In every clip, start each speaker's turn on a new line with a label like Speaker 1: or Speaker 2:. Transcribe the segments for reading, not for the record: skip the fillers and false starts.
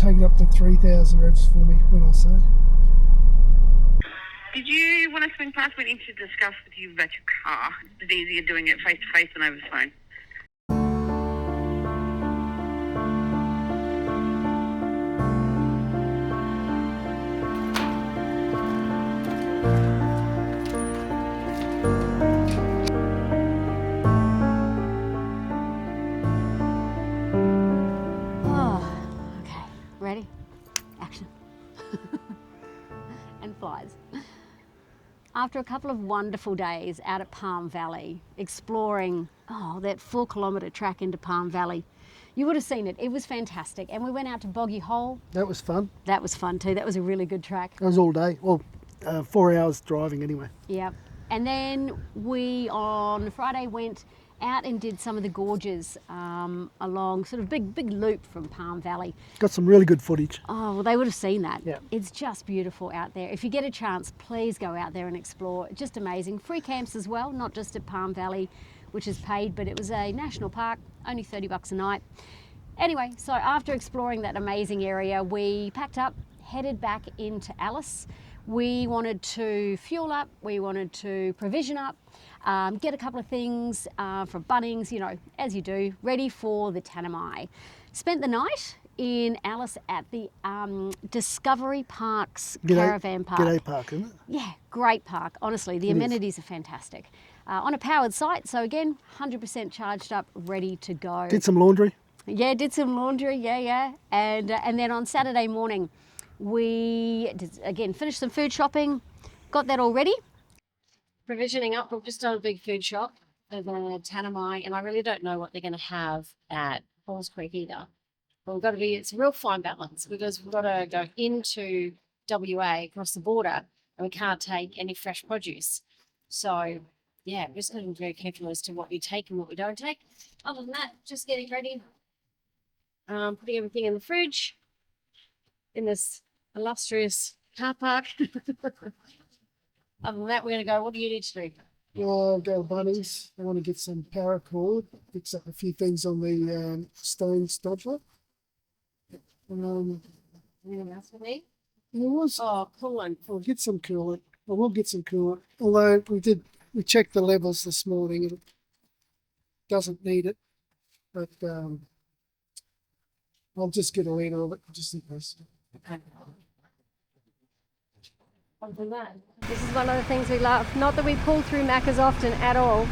Speaker 1: take it up to 3,000 revs for me when I say.
Speaker 2: Did you want to swing past? We need to discuss with you about your car. It's easier doing it face to face than over the phone.
Speaker 3: Ready? Action. And flies. After a couple of wonderful days out at Palm Valley, exploring that 4 kilometre track into Palm Valley, you would have seen it. It was fantastic. And we went out to Boggy Hole.
Speaker 1: That was fun.
Speaker 3: That was fun too. That was a really good track.
Speaker 1: That was all day. Well, 4 hours driving anyway.
Speaker 3: Yeah. And then we on Friday went out and did some of the gorges along sort of big loop from Palm Valley.
Speaker 1: Got some really good footage.
Speaker 3: Oh, well, they would have seen that.
Speaker 1: Yeah.
Speaker 3: It's just beautiful out there. If you get a chance, please go out there and explore. Just amazing. Free camps as well, not just at Palm Valley, which is paid, but it was a national park, only $30 a night. Anyway, so after exploring that amazing area, we packed up, headed back into Alice. We wanted to fuel up, we wanted to provision up, get a couple of things from Bunnings, you know, as you do, ready for the Tanami. Spent the night in Alice at the Discovery Park's caravan park.
Speaker 1: G'day Park, isn't it?
Speaker 3: Yeah, great park. Honestly, the amenities are fantastic. On a powered site, so again, 100% charged up, ready to go.
Speaker 1: Did some laundry.
Speaker 3: Yeah, did some laundry, yeah. And then on Saturday morning, we did, again, finished some food shopping, got that all ready.
Speaker 4: Provisioning up, we've just done a big food shop at the Tanami, and I really don't know what they're going to have at Falls Creek either. But it's a real fine balance because we've got to go into WA across the border and we can't take any fresh produce. So, yeah, we're just going to be very careful as to what we take and what we don't take. Other than that, just getting ready, putting everything in the fridge in this illustrious car park. Other than that, we're going to go, what do you need to do?
Speaker 1: I'll go to Bunnings. I want to get some paracord, fix up a few things on the stone stodger.
Speaker 4: Anything else for me? Coolant.
Speaker 1: I'll get some coolant. I will get some coolant. Although we checked the levels this morning and it doesn't need it. But I'll just get a litre of it just in case.
Speaker 4: Okay.
Speaker 5: This is one of the things we love. Not that we pull through Macca's often at all,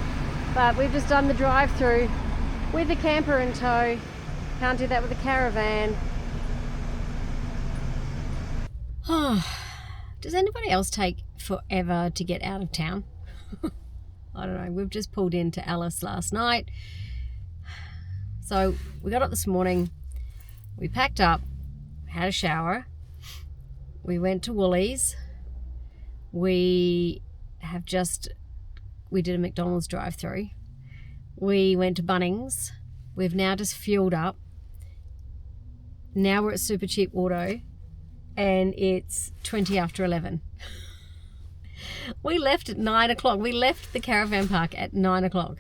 Speaker 5: but we've just done the drive-through with the camper in tow. Can't do that with the caravan.
Speaker 4: Does anybody else take forever to get out of town? I don't know. We've just pulled into Alice last night. So we got up this morning, we packed up, had a shower, we went to Woolies. We did a McDonald's drive-through. We went to Bunnings. We've now just fueled up. Now we're at Super Cheap Auto and it's 20 after 11. We left at 9 o'clock. We left the caravan park at 9 o'clock.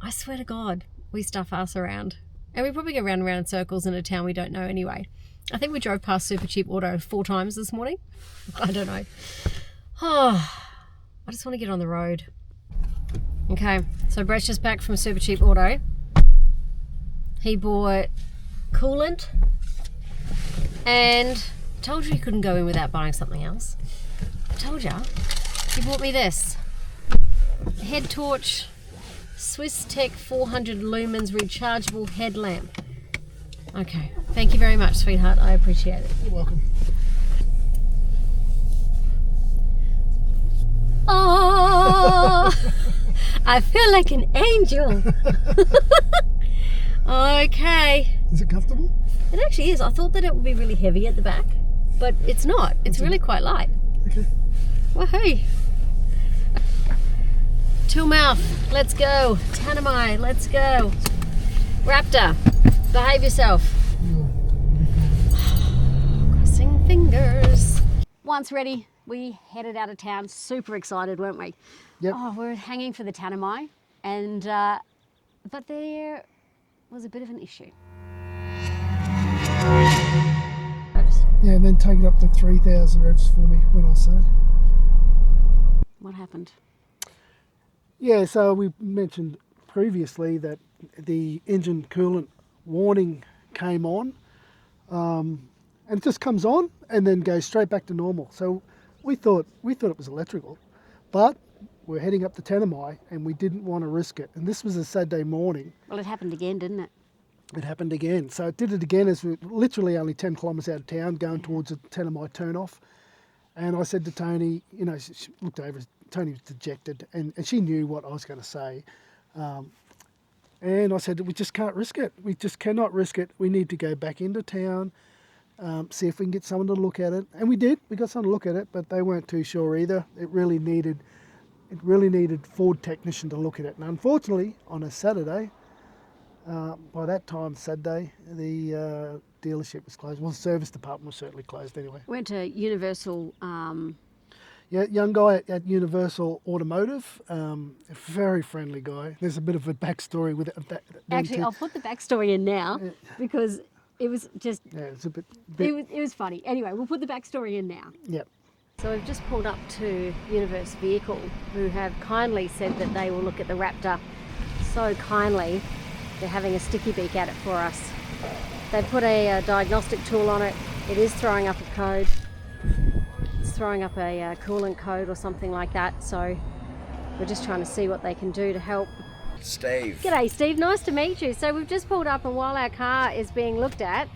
Speaker 4: I swear to God, we stuff us around. And we probably go round and round in circles in a town we don't know anyway. I think we drove past Super Cheap Auto 4 times this morning. I don't know. I just want to get on the road. Okay, so Brett's just back from Super Cheap Auto. He bought coolant and told you he couldn't go in without buying something else. I told you. He bought me this. Head torch, Swiss Tech 400 lumens rechargeable headlamp. Okay, thank you very much, sweetheart. I appreciate it.
Speaker 1: You're welcome.
Speaker 4: Oh, I feel like an angel. Okay.
Speaker 1: Is it comfortable?
Speaker 4: It actually is. I thought that it would be really heavy at the back, but it's not. It's really quite light.
Speaker 1: Okay.
Speaker 4: Woohoo. Tillmouth, let's go. Tanami, let's go. Raptor, behave yourself. Crossing fingers.
Speaker 3: Once ready, we headed out of town, super excited, weren't we?
Speaker 1: Yep.
Speaker 3: Oh, we were hanging for the Tanami, and but there was a bit of an issue.
Speaker 1: Yeah, and then take it up to 3,000 revs for me when I say.
Speaker 3: What happened?
Speaker 1: Yeah, so we mentioned previously that the engine coolant warning came on, and it just comes on and then goes straight back to normal. So we thought it was electrical, but we're heading up to Tanami and we didn't want to risk it. And this was a Saturday morning.
Speaker 3: Well, it happened again, didn't it?
Speaker 1: It happened again. So it did it again as we were literally only 10 kilometres out of town going towards the Tanami turnoff. And I said to Tony, you know, she looked over, Tony was dejected, and she knew what I was going to say. And I said, we just can't risk it. We just cannot risk it. We need to go back into town, see if we can get someone to look at it. And we did. We got someone to look at it, but they weren't too sure either. It really needed Ford technician to look at it. And unfortunately, on a Saturday, by that time, Saturday, the dealership was closed. Well, the service department was certainly closed anyway.
Speaker 3: Went to Universal.
Speaker 1: Yeah, young guy at Universal Automotive, a very friendly guy. There's a bit of a backstory with it.
Speaker 3: Actually, I'll put the backstory in now because it was just.
Speaker 1: Yeah, it's a bit.
Speaker 3: It was funny. Anyway, we'll put the backstory in now.
Speaker 1: Yeah.
Speaker 3: So we've just pulled up to Universe Vehicle, who have kindly said that they will look at the Raptor. So kindly, they're having a sticky beak at it for us. They put a diagnostic tool on it. It is throwing up a code. It's throwing up a coolant code or something like that. So we're just trying to see what they can do to help.
Speaker 6: Steve.
Speaker 3: G'day, Steve. Nice to meet you. So we've just pulled up, and while our car is being looked at,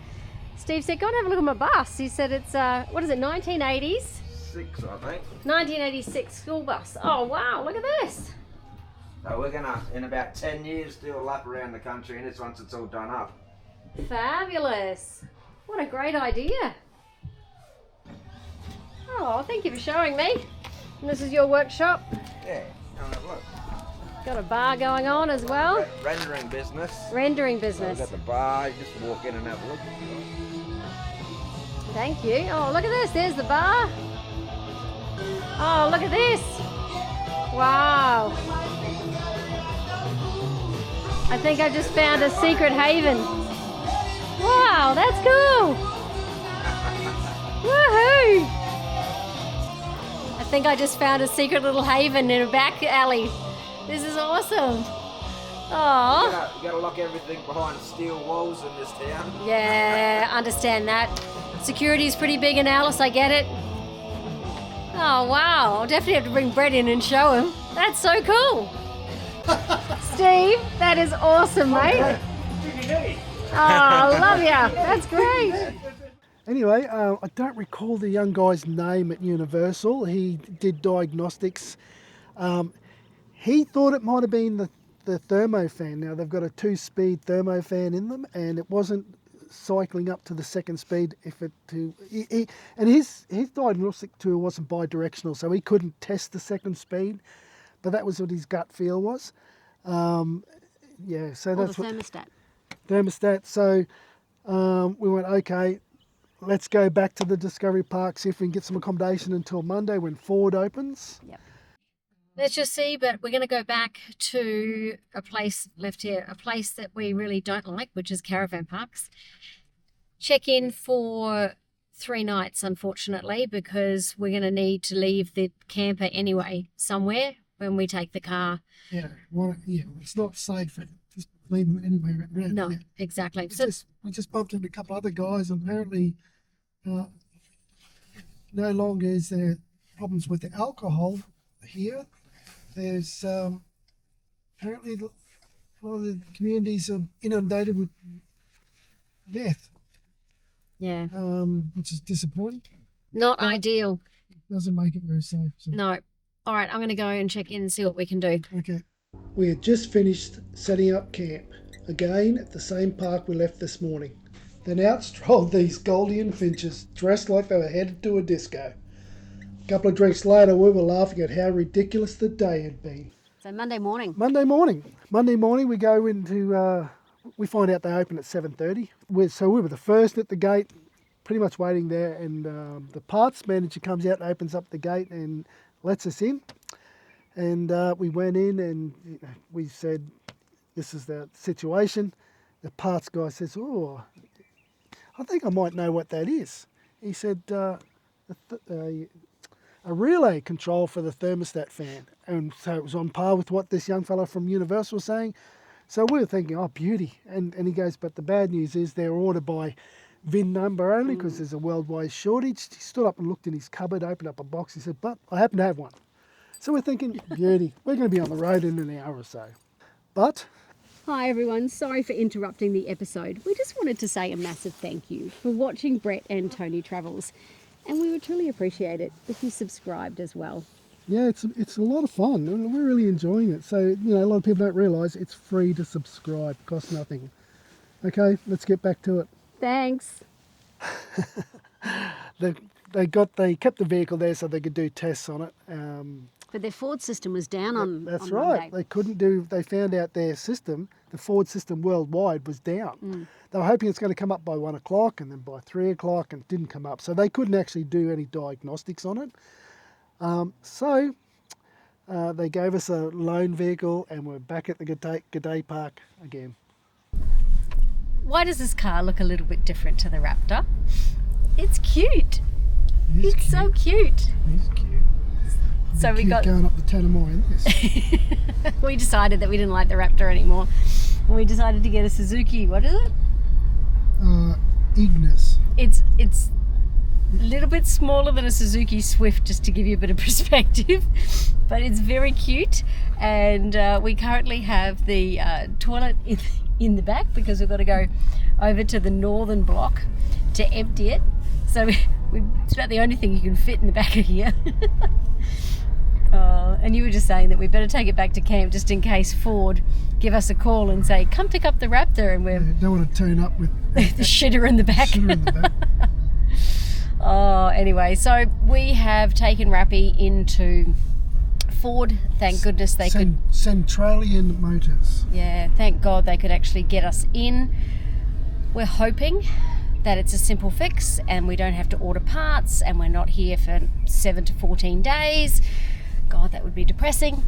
Speaker 3: Steve said, "Go and have a look at my bus." He said it's what is it, 1980s?
Speaker 6: 6, I think.
Speaker 3: 1986 school bus. Oh wow, look at this.
Speaker 6: So we're gonna, in about 10 years, do a lap around the country in this once it's all done up.
Speaker 3: Fabulous. What a great idea. Oh, thank you for showing me. And this is your workshop.
Speaker 6: Yeah, come and have a look.
Speaker 3: Got a bar going on as well.
Speaker 6: Rendering business.
Speaker 3: Rendering
Speaker 6: So
Speaker 3: business.
Speaker 6: we've got the bar, you just walk in and have a look.
Speaker 3: Thank you. Oh, look at this. There's the bar. Oh, look at this. Wow. I think I just found a secret haven. Wow, that's cool. Woohoo. I think I just found a secret little haven in a back alley. This is awesome. Oh.
Speaker 6: You gotta lock everything behind steel walls in this town.
Speaker 3: Yeah, understand that. Security's pretty big in Alice, I get it. Oh, wow. I'll definitely have to bring Brett in and show him. That's so cool. Steve, that is awesome, mate. Oh, I love ya. That's great.
Speaker 1: Anyway, I don't recall the young guy's name at Universal. He did diagnostics. He thought it might have been the thermofan. Now, they've got a 2-speed thermofan in them, and it wasn't cycling up to the second speed. And his diagnostic tool wasn't bi-directional, so he couldn't test the second speed, but that was what his gut feel was. Yeah, so
Speaker 3: Or
Speaker 1: that's
Speaker 3: the
Speaker 1: what
Speaker 3: thermostat.
Speaker 1: thermostat. So we went, okay, let's go back to the Discovery Park, see if we can get some accommodation until Monday when Ford opens.
Speaker 3: Yep.
Speaker 4: Let's just see, but we're going to go back to a place left here, a place that we really don't like, which is caravan parks. Check in for 3 nights, unfortunately, because we're going to need to leave the camper anyway somewhere when we take the car.
Speaker 1: Yeah, it's not safe. Just leave them anywhere around.
Speaker 4: No,
Speaker 1: Yeah.
Speaker 4: exactly.
Speaker 1: We
Speaker 4: So
Speaker 1: just bumped into a couple other guys, and apparently no longer is there problems with the alcohol here. There's apparently a lot of the communities are inundated with death,
Speaker 4: yeah,
Speaker 1: which is disappointing.
Speaker 4: not ideal.
Speaker 1: Doesn't make it very safe. So.
Speaker 4: No. All right, I'm going to go and check in and see what we can do.
Speaker 1: Okay. We had just finished setting up camp, again at the same park we left this morning. Then out strolled these Goldian finches, dressed like they were headed to a disco. A couple of drinks later, we were laughing at how ridiculous the day had been.
Speaker 3: So Monday morning.
Speaker 1: Monday morning we go into, we find out they open at 7:30. So we were the first at the gate, pretty much waiting there, and the parts manager comes out and opens up the gate and lets us in. And we went in and we said, this is the situation. The parts guy says, oh, I think I might know what that is. he said a relay control for the thermostat fan. And so it was on par with what this young fellow from Universal was saying. So we were thinking, oh, beauty. And he goes, but the bad news is they're ordered by VIN number only because there's a worldwide shortage. He stood up and looked in his cupboard, opened up a box. He said, but I happen to have one. So we're thinking, beauty. We're going to be on the road in an hour or so. But
Speaker 3: Hi everyone, sorry for interrupting the episode. We just wanted to say a massive thank you for watching Brett and Tony Travels. And we would truly appreciate it if you subscribed as well.
Speaker 1: yeah, it's a lot of fun. And we're really enjoying it. So, you know, a lot of people don't realise it's free to subscribe. It costs nothing. Okay, let's get back to it.
Speaker 3: Thanks.
Speaker 1: They kept the vehicle there so they could do tests on it.
Speaker 3: But their Ford system was down on
Speaker 1: That's
Speaker 3: on
Speaker 1: right.
Speaker 3: Monday.
Speaker 1: They couldn't do. They found out their system, the Ford system worldwide, was down. They were hoping it's going to come up by 1 o'clock, and then by 3 o'clock, and it didn't come up. So they couldn't actually do any diagnostics on it. So they gave us a loan vehicle, and we're back at the G'day Park again.
Speaker 3: Why does this car look a little bit different to the Raptor? It's cute. It's so cute.
Speaker 1: He's cute.
Speaker 3: So we got.
Speaker 1: going up the Tanami in this.
Speaker 3: We decided that we didn't like the Raptor anymore. And we decided to get a Suzuki. What is it?
Speaker 1: Ignis.
Speaker 3: It's a little bit smaller than a Suzuki Swift, just to give you a bit of perspective. But it's very cute. And we currently have the toilet in the back because we've got to go over to the northern block to empty it. So it's about the only thing you can fit in the back of here. And you were just saying that we better take it back to camp just in case Ford give us a call and say, come pick up the Raptor, and we're
Speaker 1: Don't want to turn up with
Speaker 3: the shitter in the back.
Speaker 1: shitter in the back.
Speaker 3: Anyway, so we have taken Rappy into Ford. Thank goodness they could.
Speaker 1: Centralian Motors.
Speaker 3: Yeah, thank God they could actually get us in. We're hoping that it's a simple fix and we don't have to order parts and we're not here for 7 to 14 days. God, that would be depressing.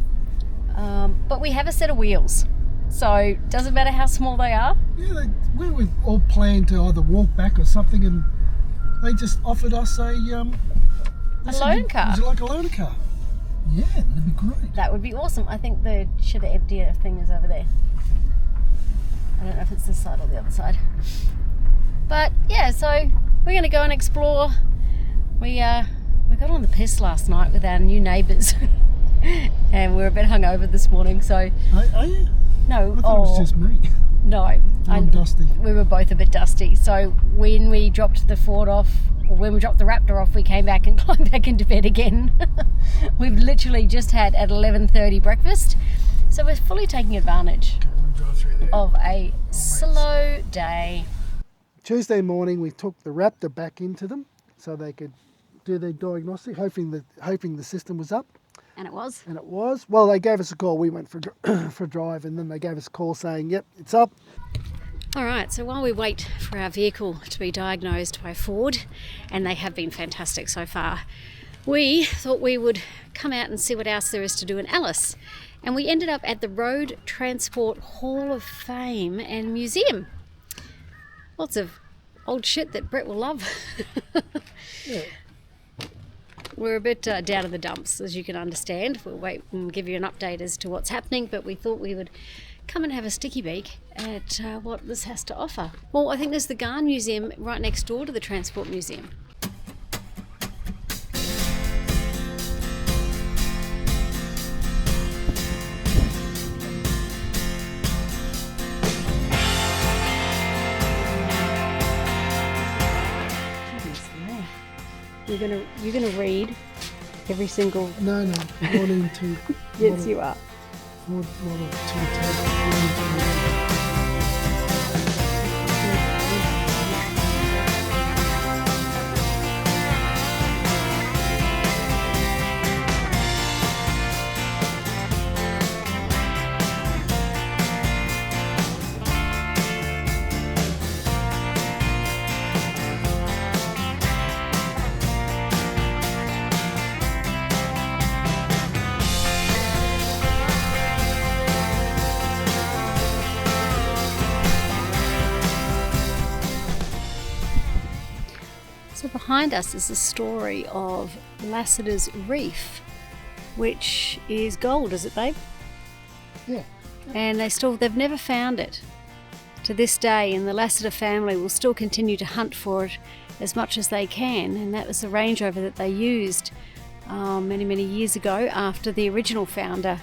Speaker 3: But we have a set of wheels, so doesn't matter how small they are.
Speaker 1: Yeah, we were all planned to either walk back or something, and they just offered us a
Speaker 3: loan car.
Speaker 1: Would you like a loaner car? Yeah, that'd be great.
Speaker 3: That would be awesome. I think the shitter emptier thing is over there. I don't know if it's this side or the other side. But yeah, so we're going to go and explore. We got on the piss last night with our new neighbours, and we were a bit hungover this morning. So
Speaker 1: Are you?
Speaker 3: no,
Speaker 1: I thought it was just me.
Speaker 3: no,
Speaker 1: I'm dusty.
Speaker 3: We were both a bit dusty. So when we dropped the Ford off, or when we dropped the Raptor off, we came back and climbed back into bed again. We've literally just had at 11:30 breakfast, so we're fully taking advantage of a slow day.
Speaker 1: Tuesday morning, we took the Raptor back into them so they could do their diagnostic, hoping the system was up.
Speaker 3: And it was.
Speaker 1: And it was. Well, they gave us a call. We went for a drive, and then they gave us a call saying, yep, it's up.
Speaker 3: All right, so while we wait for our vehicle to be diagnosed by Ford, and they have been fantastic so far, we thought we would come out and see what else there is to do in Alice. And we ended up at the Road Transport Hall of Fame and Museum. Lots of old shit that Brett will love.
Speaker 1: Yeah.
Speaker 3: We're a bit down in the dumps, as you can understand. We'll wait and give you an update as to what's happening, but we thought we would come and have a sticky beak at what this has to offer. Well, I think there's the Garn Museum right next door to the Transport Museum. You're gonna read every single.
Speaker 1: No, not into.
Speaker 3: Yes, you are.
Speaker 1: Ford Model 210.
Speaker 4: behind us is the story of Lassiter's Reef, which is gold, is it, babe?
Speaker 1: Yeah.
Speaker 4: And they've never found it to this day, and the Lassiter family will still continue to hunt for it as much as they can. And that was the Range Rover that they used many years ago after the original founder,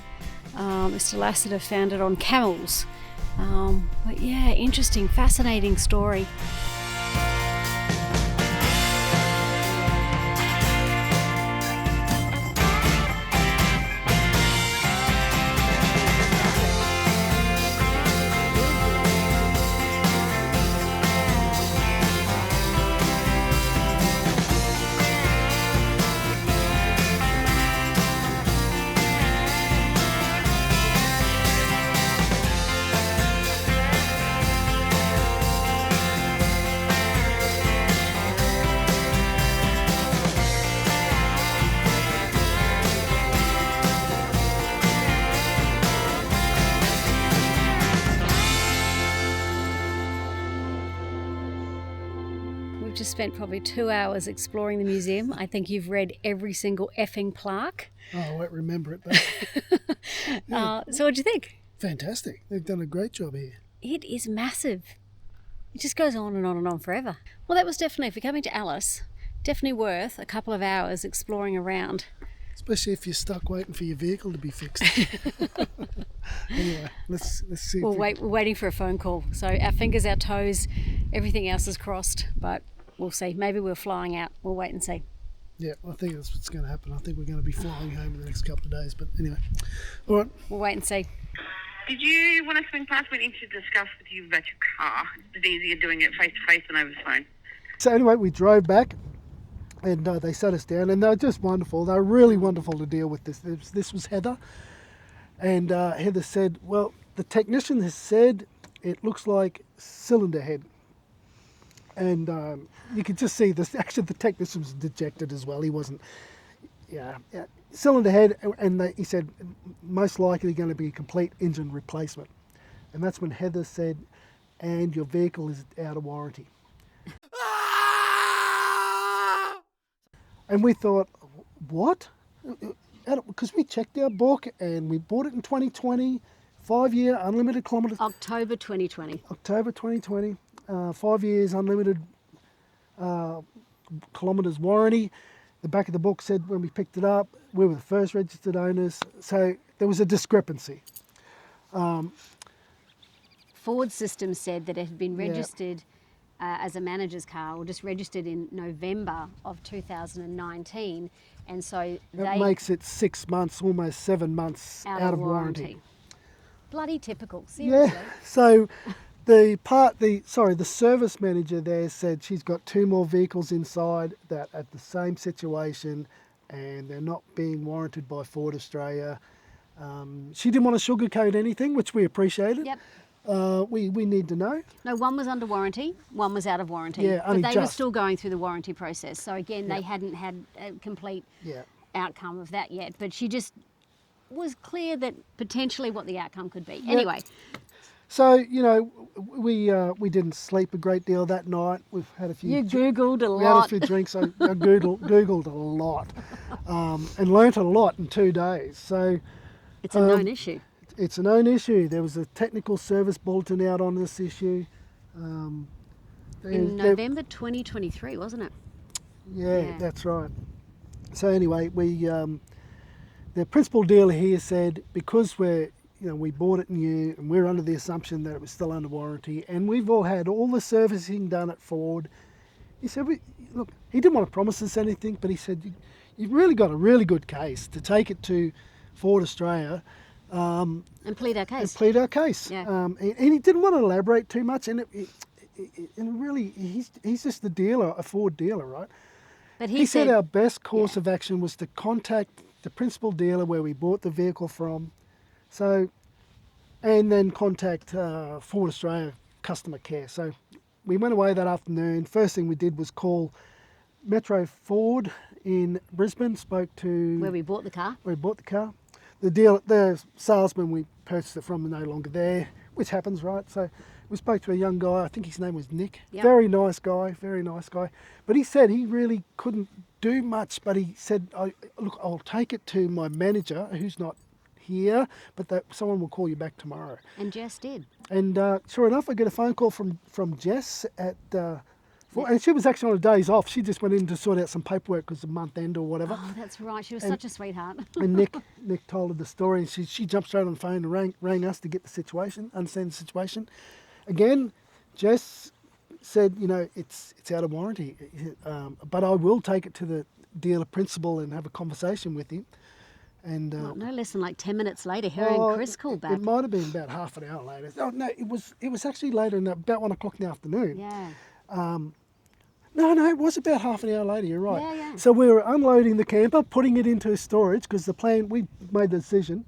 Speaker 4: Mr. Lassiter, found it on camels. But yeah, interesting, fascinating story. We've just spent probably 2 hours exploring the museum. I think you've read every single effing plaque.
Speaker 1: Oh, I won't remember it, but
Speaker 4: So what do you think?
Speaker 1: fantastic. They've done a great job here.
Speaker 4: It is massive. It just goes on and on and on forever. Well, that was definitely, if you're coming to Alice, definitely worth a couple of hours exploring around.
Speaker 1: Especially if you're stuck waiting for your vehicle to be fixed. Anyway, let's see.
Speaker 4: We're waiting for a phone call. So our fingers, our toes, everything else is crossed, but we'll see. Maybe we're flying out. We'll wait and see.
Speaker 1: Yeah, I think that's what's going to happen. I think we're going to be flying home in the next couple of days. But anyway, all right.
Speaker 4: We'll wait and see.
Speaker 2: Did you want to swing past? We need to discuss with you about your car. It's easier doing it face to face than over the phone.
Speaker 1: So anyway, we drove back, and they sat us down, and they were just wonderful. They were really wonderful to deal with. This was Heather, and Heather said, "Well, the technician has said it looks like cylinder head." And you could just see this. Actually, the technician was dejected as well. He wasn't. Yeah, cylinder head, and he said most likely going to be a complete engine replacement. And that's when Heather said, "And your vehicle is out of warranty." And we thought, what? Because we checked our book and we bought it in 2020, 5-year unlimited kilometres.
Speaker 3: October 2020.
Speaker 1: October 2020, 5 years unlimited kilometres warranty. The back of the book said when we picked it up, we were the first registered owners. So there was a discrepancy.
Speaker 3: Ford Systems said that it had been registered as a manager's car, or just registered in November of 2019, and so
Speaker 1: that makes it 6 months, almost 7 months out of warranty.
Speaker 3: Bloody typical, seriously.
Speaker 1: Yeah. So the service manager there said she's got 2 more vehicles inside that at the same situation, and they're not being warranted by Ford Australia. She didn't want to sugarcoat anything, which we appreciated.
Speaker 3: Yep.
Speaker 1: We need to know.
Speaker 3: No, one was under warranty, one was out of warranty.
Speaker 1: Yeah,
Speaker 3: but they were
Speaker 1: just.
Speaker 3: still going through the warranty process. So again, they hadn't had a complete outcome of that yet. But she just was clear that potentially what the outcome could be. Anyway.
Speaker 1: So, we didn't sleep a great deal that night. We've had a few...
Speaker 3: You Googled a lot.
Speaker 1: We had a few drinks. I Googled a lot and learnt a lot in 2 days. So
Speaker 3: it's a known issue.
Speaker 1: It's a known issue. There was a technical service bulletin out on this issue.
Speaker 3: In November 2023, wasn't it?
Speaker 1: Yeah, that's right. So anyway, the principal dealer here said because we bought it new and we're under the assumption that it was still under warranty, and we've all had all the servicing done at Ford. He said, look, he didn't want to promise us anything, but he said, you've really got a really good case to take it to Ford Australia.
Speaker 3: And plead our case.
Speaker 1: Yeah. And he didn't want to elaborate too much, and really, he's just the dealer, a Ford dealer, right?
Speaker 3: But
Speaker 1: he said our best course of action was to contact the principal dealer where we bought the vehicle from, and then contact Ford Australia customer care. So we went away that afternoon. First thing we did was call Metro Ford in Brisbane, spoke to...
Speaker 3: Where we bought the car.
Speaker 1: the salesman we purchased it from are no longer there, which happens, right? So we spoke to a young guy, I think his name was Nick.
Speaker 3: Yep.
Speaker 1: Very nice guy. But he said he really couldn't do much, but he said, look, I'll take it to my manager, who's not here, but that someone will call you back tomorrow.
Speaker 3: And Jess did.
Speaker 1: And sure enough, I get a phone call from Jess at, and she was actually on a days off. She just went in to sort out some paperwork because of month end or whatever.
Speaker 3: Oh, that's right. She was such a sweetheart.
Speaker 1: And Nick told her the story, and she jumped straight on the phone and rang us to get the situation, understand the situation. Again, Jess said, it's out of warranty, but I will take it to the dealer principal and have a conversation with him. And
Speaker 3: Well, no less than like 10 minutes later, her and Chris called back.
Speaker 1: It might have been about half an hour later. Oh no, it was actually later, about 1 o'clock in the afternoon.
Speaker 3: Yeah.
Speaker 1: No, it was about half an hour later, you're right.
Speaker 3: Yeah.
Speaker 1: So we were unloading the camper, putting it into storage, because the plan, we made the decision,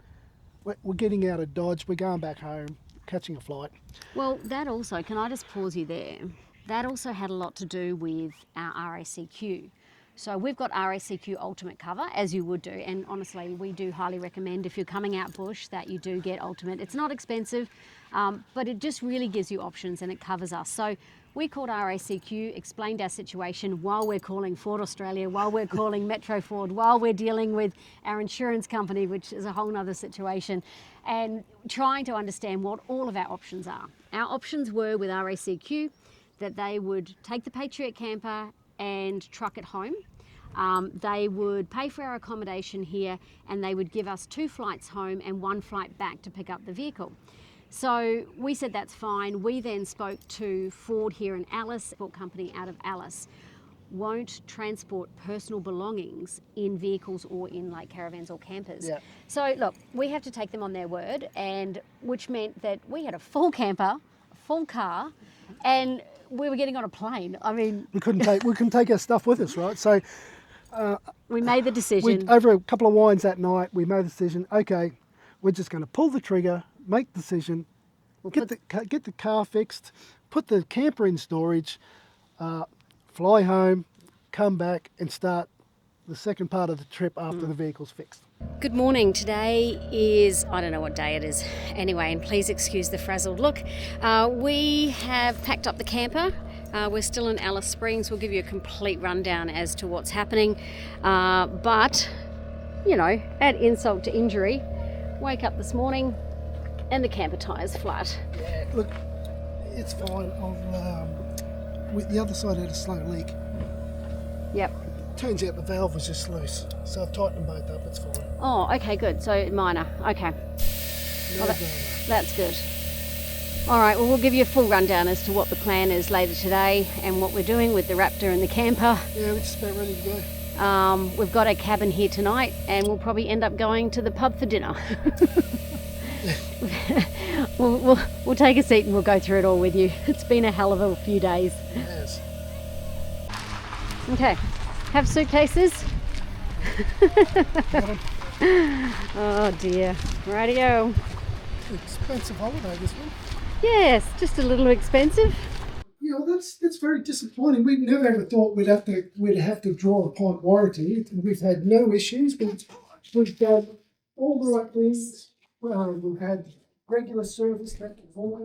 Speaker 1: we're getting out of Dodge, we're going back home, catching a flight.
Speaker 3: Well, that also, can I just pause you there? That also had a lot to do with our RACQ. So we've got RACQ Ultimate cover, as you would do, and honestly, we do highly recommend if you're coming out bush that you do get Ultimate. It's not expensive, but it just really gives you options and it covers us. So we called RACQ, explained our situation while we're calling Ford Australia, while we're calling Metro Ford, while we're dealing with our insurance company, which is a whole nother situation, and trying to understand what all of our options are. Our options were with RACQ that they would take the Patriot camper and truck it home. They would pay for our accommodation here, and they would give us 2 flights home and 1 flight back to pick up the vehicle. So we said that's fine. We then spoke to Ford here in Alice, a company out of Alice, won't transport personal belongings in vehicles or in like caravans or campers.
Speaker 1: Yeah.
Speaker 3: So look, we have to take them on their word, and which meant that we had a full camper, a full car, and we were getting on a plane. I mean,
Speaker 1: We couldn't take our stuff with us, right? So
Speaker 3: we made the decision.
Speaker 1: over a couple of wines that night, we made the decision, okay, we're just going to pull the trigger, make the decision, get the car fixed, put the camper in storage, fly home, come back and start the second part of the trip after the vehicle's fixed.
Speaker 3: Good morning. Today is, I don't know what day it is. Anyway, and please excuse the frazzled look. We have packed up the camper. We're still in Alice Springs. We'll give you a complete rundown as to what's happening. But, add insult to injury. Wake up this morning and the camper tyre's flat.
Speaker 1: Yeah, look, it's fine. The other side had a slow leak.
Speaker 3: Yep.
Speaker 1: Turns out the valve was just loose, so I've tightened them both up, it's fine.
Speaker 3: Oh, okay, good. So minor. Okay.
Speaker 1: No drama.
Speaker 3: That's good. All right, well, we'll give you a full rundown as to what the plan is later today and what we're doing with the Raptor and the camper.
Speaker 1: Yeah, we're just about ready to go.
Speaker 3: We've got a cabin here tonight, and we'll probably end up going to the pub for dinner. We'll take a seat and we'll go through it all with you. It's been a hell of a few days.
Speaker 1: Yes.
Speaker 3: Okay, have suitcases. Oh dear, rightio.
Speaker 1: Expensive holiday, this one.
Speaker 3: Yes, just a little expensive.
Speaker 1: Yeah, well, that's very disappointing. We never ever thought we'd have to draw upon warranty. We've had no issues. We've done all the right things. We've had regular service back and forth.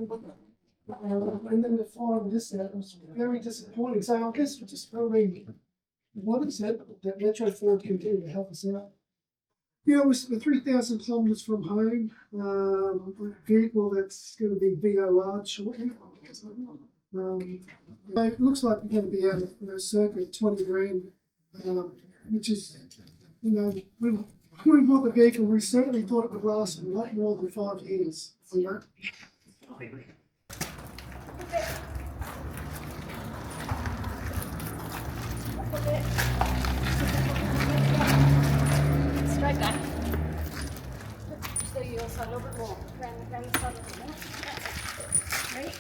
Speaker 1: And then to find this out was very disappointing. So I guess we're just hoping, what is it that Metro Ford can do to help us out? Yeah, we're 3,000 kilometres from home. A vehicle that's going to be VOR shortly. So it looks like we're going to be out of circa 20 grand, which is, when we bought the vehicle, we certainly thought it would last a lot more than 5 years.
Speaker 3: Straight back. So you also a little bit more. Round the side a bit more. Ready?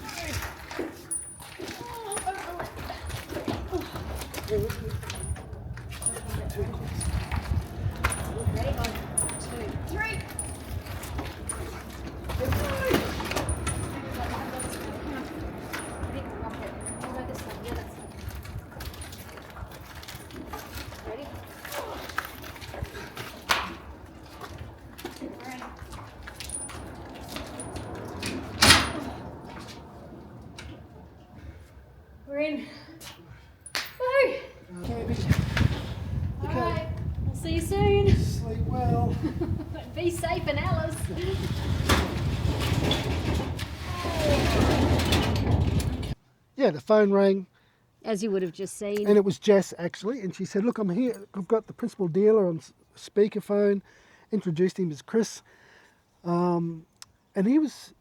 Speaker 3: Ready? 1, 2, 3.
Speaker 5: in. Woo!
Speaker 1: Okay, be,
Speaker 5: All right, we'll see you soon.
Speaker 1: sleep well.
Speaker 5: Be safe in Alice.
Speaker 1: Yeah, the phone rang.
Speaker 3: As you would have just seen.
Speaker 1: And it was Jess actually, and she said, "Look, I'm here. I've got the principal dealer on speakerphone." Introduced him as Chris, and he was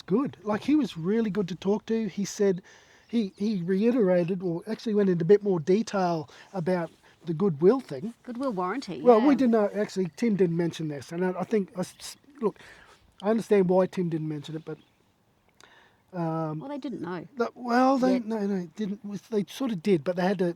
Speaker 1: good. Like, he was really good to talk to. He said he reiterated, or actually went into a bit more detail about the Goodwill thing.
Speaker 3: Goodwill warranty.
Speaker 1: Well,
Speaker 3: yeah.
Speaker 1: we didn't know. Actually, Tim didn't mention this, and I think, look, I understand why Tim didn't mention it, but.
Speaker 3: Well, they didn't know.
Speaker 1: Well, they
Speaker 3: Yet.
Speaker 1: didn't. They sort of did, but they had to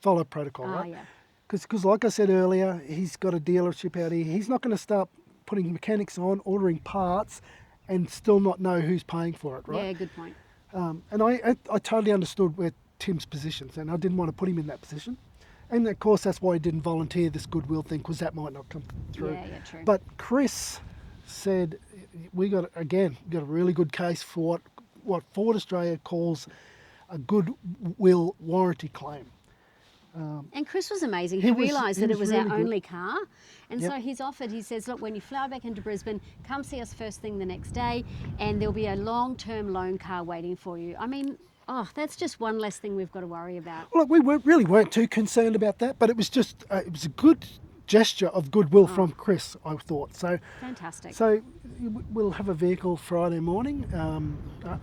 Speaker 1: follow protocol,
Speaker 3: Ah,
Speaker 1: right?
Speaker 3: yeah.
Speaker 1: Because, like I said earlier, he's got a dealership out here. He's not going to start putting mechanics on, ordering parts, and still not know who's paying for it, right?
Speaker 3: Yeah, good point.
Speaker 1: And I totally understood where Tim's positions, and I didn't want to put him in that position. And of course, that's why he didn't volunteer this Goodwill thing, because that might not come through.
Speaker 3: Yeah, true.
Speaker 1: But Chris said we got a really good case for what Ford Australia calls a Goodwill warranty claim.
Speaker 3: And Chris was amazing.
Speaker 1: He
Speaker 3: He
Speaker 1: was-
Speaker 3: realised
Speaker 1: he
Speaker 3: that it
Speaker 1: was
Speaker 3: was our
Speaker 1: really good.
Speaker 3: only car. And
Speaker 1: Yep.
Speaker 3: so he's offered, he says, look, when you fly back into Brisbane, come see us first thing the next day, and there'll be a long-term loan car waiting for you. I mean, that's just one less thing we've got to worry about.
Speaker 1: Well, we really weren't too concerned about that, but it was just it was a good gesture of goodwill from Chris, I thought. So
Speaker 3: Fantastic.
Speaker 1: So we'll have a vehicle Friday morning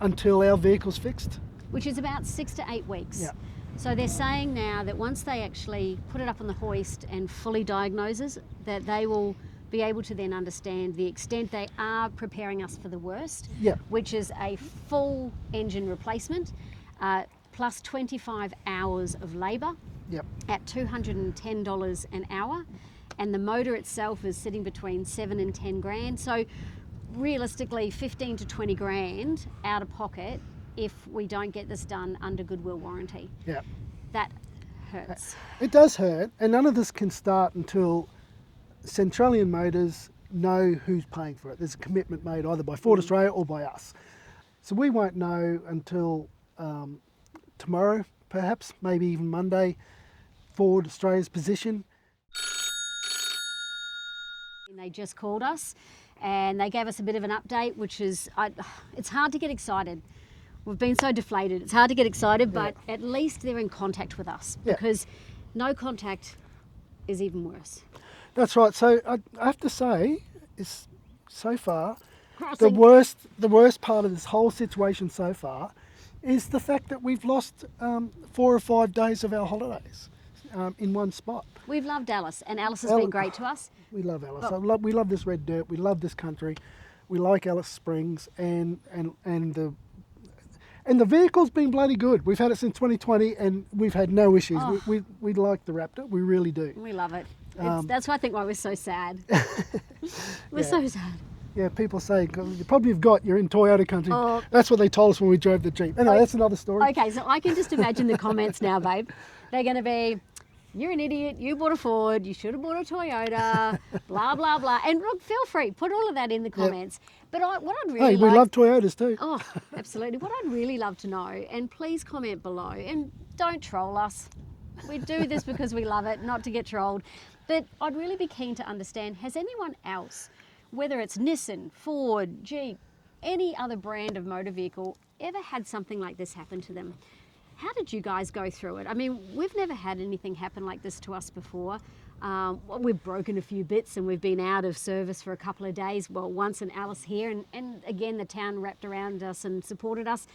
Speaker 1: until our vehicle's fixed.
Speaker 3: Which is about 6 to 8 weeks.
Speaker 1: Yeah.
Speaker 3: So they're saying now that once they actually put it up on the hoist and fully diagnoses, that they will be able to then understand the extent they are preparing us for the worst,
Speaker 1: Yeah.
Speaker 3: which is a full engine replacement, plus 25 hours of labour
Speaker 1: Yep.
Speaker 3: at $210 an hour, and the motor itself is sitting between 7 and 10 grand. So realistically, 15 to 20 grand out of pocket if we don't get this done under Goodwill warranty.
Speaker 1: Yeah.
Speaker 3: That hurts.
Speaker 1: It does hurt, and none of this can start until Centralian Motors know who's paying for it. There's a commitment made either by Ford Australia or by us. So we won't know until tomorrow, perhaps, maybe even Monday, Ford Australia's position.
Speaker 3: And they just called us and they gave us a bit of an update, which is, it's hard to get excited. We've been so deflated. It's hard to get excited, but at least they're in contact with us,
Speaker 1: Yeah.
Speaker 3: because no contact is even worse.
Speaker 1: That's right. So I have to say, is so far
Speaker 3: Crossing.
Speaker 1: the worst part of this whole situation so far is the fact that we've lost 4 or 5 days of our holidays in one spot.
Speaker 3: We've loved Alice, and Alice has
Speaker 1: Alice-
Speaker 3: been great to us.
Speaker 1: We love Alice.
Speaker 3: Oh.
Speaker 1: We love this red dirt. We love this country. We like Alice Springs, and the vehicle's been bloody good. We've had it since 2020, and we've had no issues.
Speaker 3: Oh.
Speaker 1: We like the Raptor. We really do.
Speaker 3: We love it. That's why I think why we're so sad. We're
Speaker 1: Yeah.
Speaker 3: so sad.
Speaker 1: Yeah, people say the problem you've got, you're in Toyota country.
Speaker 3: Oh.
Speaker 1: That's what they told us when we drove the Jeep. Anyway, that's another story.
Speaker 3: Okay, so I can just imagine the comments now, babe. They're going to be, you're an idiot, you bought a Ford, you should have bought a Toyota, blah, blah, blah. And look, feel free, put all of that in the comments. But what I'd really
Speaker 1: Hey, we
Speaker 3: like...
Speaker 1: love Toyotas too.
Speaker 3: Oh, absolutely. What I'd really love to know, and please comment below, and don't troll us. We do this because we love it, not to get trolled. But I'd really be keen to understand, has anyone else, whether it's Nissan, Ford, Jeep, any other brand of motor vehicle, ever had something like this happen to them? How did you guys go through it? I mean, we've never had anything happen like this to us before. We've broken a few bits and we've been out of service for a couple of days. Well, once in Alice here, and again, the town wrapped around us and supported us.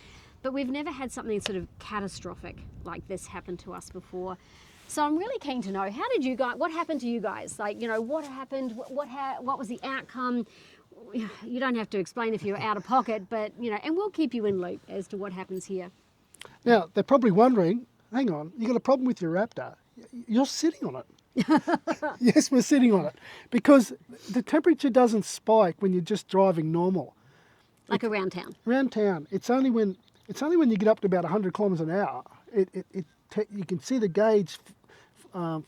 Speaker 3: But we've never had something sort of catastrophic like this happen to us before. So I'm really keen to know, how did you guys, what happened to you guys? Like, you know, what happened, what was the outcome? You don't have to explain if you're out of pocket, but, you know, and we'll keep you in loop as to what happens here.
Speaker 1: Now, they're probably wondering, hang on, you got a problem with your Raptor. You're sitting on it. Yes, we're sitting on it. Because the temperature doesn't spike when you're just driving normal.
Speaker 3: Like around town.
Speaker 1: Around town, it's only when you get up to about 100 kilometres an hour, you can see the gauge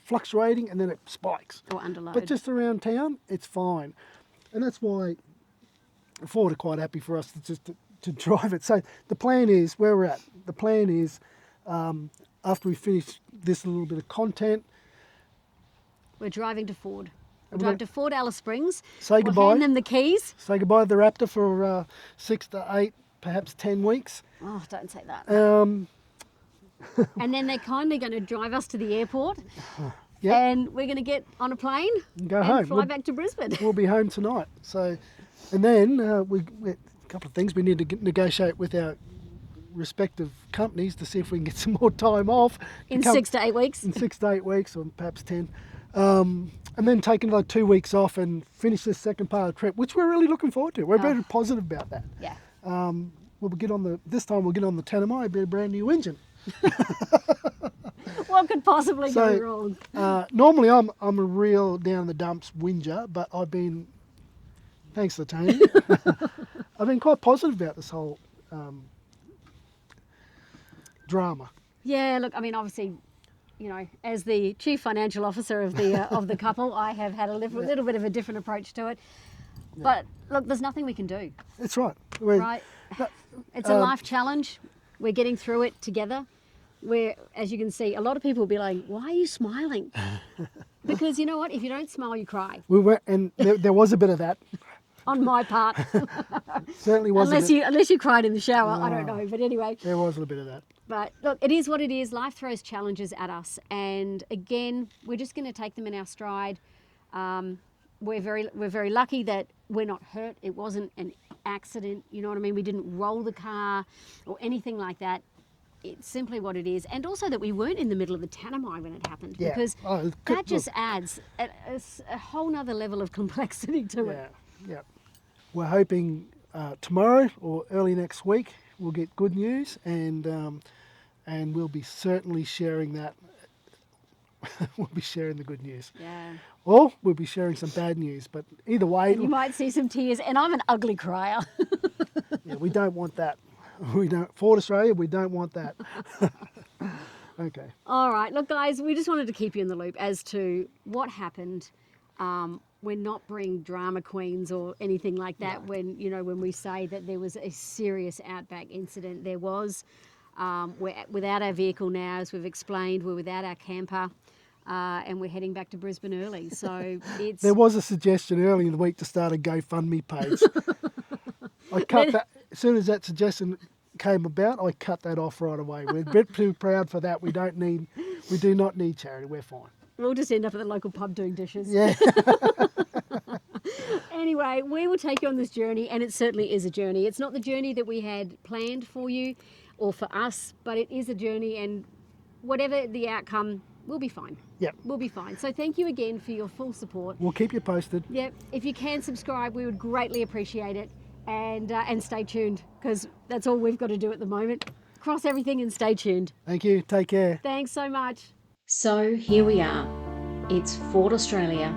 Speaker 1: fluctuating and then it spikes.
Speaker 3: Or under load.
Speaker 1: But just around town, it's fine. And that's why Ford are quite happy for us to just to drive it. So the plan is, where we're at, the plan is after we finish this little bit of content,
Speaker 3: We're driving to Ford. We'll
Speaker 1: we're
Speaker 3: drive
Speaker 1: gonna
Speaker 3: to Ford Alice Springs.
Speaker 1: say
Speaker 3: We'll
Speaker 1: goodbye.
Speaker 3: hand them the keys.
Speaker 1: Say goodbye to the Raptor for 6 to 8, perhaps 10 weeks.
Speaker 3: Oh, don't say that. And then they're kindly going to drive us to the airport.
Speaker 1: Yep.
Speaker 3: And we're going to get on a plane
Speaker 1: Go
Speaker 3: and
Speaker 1: home.
Speaker 3: fly back to Brisbane.
Speaker 1: We'll be home tonight. So, and then a couple of things we need to negotiate with our respective companies to see if we can get some more time off.
Speaker 3: In 6 to 8 weeks.
Speaker 1: In 6 to 8 weeks, or perhaps 10. And then take another 2 weeks off and finish this second part of the trip, which we're really looking forward to. We're very positive about that.
Speaker 3: Yeah.
Speaker 1: This time we'll get on the Tanami, it'll be a brand new engine.
Speaker 3: What could possibly
Speaker 1: So,
Speaker 3: go wrong?
Speaker 1: Normally I'm a real down in the dumps whinger, but I've been, thanks to Tony, I've been quite positive about this whole drama.
Speaker 3: Yeah, look, I mean, obviously, you know, as the chief financial officer of the couple, I have had a little bit of a different approach to it. But look, there's nothing we can do,
Speaker 1: That's right.
Speaker 3: right? It's a life challenge. We're getting through it together. Where, as you can see, a lot of people will be like, "Why are you smiling?" Because you know what? If you don't smile, you cry.
Speaker 1: We were, and there was a bit of that.
Speaker 3: On my part,
Speaker 1: Certainly was.
Speaker 3: unless you cried in the shower, I don't know. But anyway,
Speaker 1: There was a little bit of that.
Speaker 3: but look, it is what it is. Life throws challenges at us, and again, we're just going to take them in our stride. We're very lucky that we're not hurt. It wasn't an accident. You know what I mean? We didn't roll the car or anything like that. It's simply what it is, and also that we weren't in the middle of the Tanami when it happened,
Speaker 1: Yeah.
Speaker 3: because
Speaker 1: Oh,
Speaker 3: that just adds a whole nother level of complexity to it.
Speaker 1: Yeah. We're hoping tomorrow or early next week we'll get good news, and we'll be certainly sharing that. We'll be sharing the good news.
Speaker 3: Yeah.
Speaker 1: Or we'll be sharing some bad news, but either way,
Speaker 3: And you might see some tears, and I'm an ugly crier.
Speaker 1: yeah, we don't want that. We don't. Ford Australia, we don't want that. Okay.
Speaker 3: All right, look, guys, we just wanted to keep you in the loop as to what happened. We're not being drama queens or anything like that. When we say that there was a serious Outback incident, there was. We're without our vehicle now, as we've explained. We're without our camper, and we're heading back to Brisbane early. So it's
Speaker 1: There was a suggestion early in the week to start a GoFundMe page. I cut that as soon as that suggestion came about. I cut that off right away. We're a bit too proud for that. We do not need charity. We're fine.
Speaker 3: we'll just end up at the local pub doing dishes.
Speaker 1: Yeah.
Speaker 3: Anyway, we will take you on this journey, and it certainly is a journey. It's not the journey that we had planned for you or for us, but it is a journey, and whatever the outcome, we'll be fine.
Speaker 1: Yep.
Speaker 3: We'll be fine. So thank you again for your full support.
Speaker 1: We'll keep you posted.
Speaker 3: Yep. If you can subscribe, we would greatly appreciate it, and stay tuned, because that's all we've got to do at the moment. Cross everything and stay tuned.
Speaker 1: Thank you. Take care.
Speaker 3: Thanks so much.
Speaker 4: So here we are. It's Ford Australia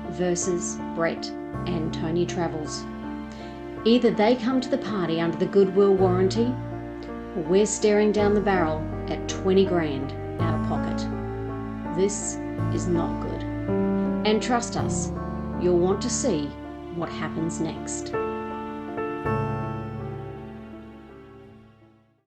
Speaker 4: versus Brett and Tony Travels. Either they come to the party under the Goodwill warranty, or we're staring down the barrel at 20 grand out of pocket. This is not good. And trust us, you'll want to see what happens next.